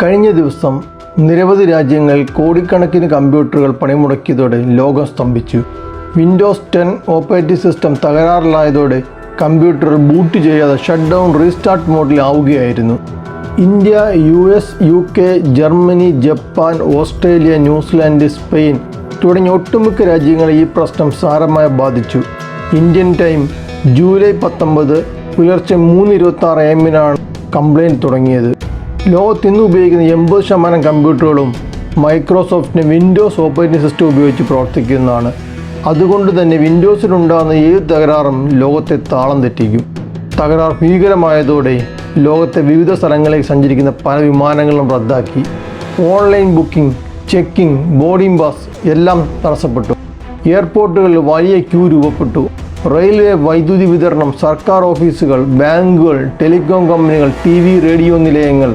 കഴിഞ്ഞ ദിവസം നിരവധി രാജ്യങ്ങൾ കോടിക്കണക്കിന് കമ്പ്യൂട്ടറുകൾ പണിമുടക്കിയതോടെ ലോകം സ്തംഭിച്ചു. വിൻഡോസ് 10 ഓപ്പറേറ്റിംഗ് സിസ്റ്റം തകരാറിലായതോടെ കമ്പ്യൂട്ടർ ബൂട്ട് ചെയ്യാതെ ഷട്ട് ഡൗൺ റീസ്റ്റാർട്ട് മോഡിൽ ആവുകയായിരുന്നു. India, US, UK, Germany, Japan, Australia, New Zealand, Spain തുടങ്ങിയ ഒട്ടുമിക്ക രാജ്യങ്ങളെ ഈ പ്രശ്നം സാരമായി ബാധിച്ചു. ഇന്ത്യൻ ടൈം ജൂലൈ 19 പുലർച്ചെ 3:26 AM കംപ്ലയിൻറ്റ് തുടങ്ങിയത്. ലോകത്ത് ഇന്ന് ഉപയോഗിക്കുന്ന 80% കമ്പ്യൂട്ടറുകളും മൈക്രോസോഫ്റ്റിൻ്റെ വിൻഡോസ് ഓപ്പറേറ്റിംഗ് സിസ്റ്റം ഉപയോഗിച്ച് പ്രവർത്തിക്കുന്നതാണ്. അതുകൊണ്ട് തന്നെ വിൻഡോസിലുണ്ടാകുന്ന ഏത് തകരാറും ലോകത്തെ താളം തെറ്റിക്കും. തകരാർ ഭീകരമായതോടെ ലോകത്തെ വിവിധ സ്ഥലങ്ങളിലേക്ക് സഞ്ചരിക്കുന്ന പല വിമാനങ്ങളും റദ്ദാക്കി. Online booking, checking, boarding pass എല്ലാം തടസ്സപ്പെട്ടു. എയർപോർട്ടുകളിൽ വലിയ ക്യൂ രൂപപ്പെട്ടു. റെയിൽവേ, വൈദ്യുതി വിതരണം, സർക്കാർ ഓഫീസുകൾ, ബാങ്കുകൾ, ടെലികോം കമ്പനികൾ, TV, റേഡിയോ നിലയങ്ങൾ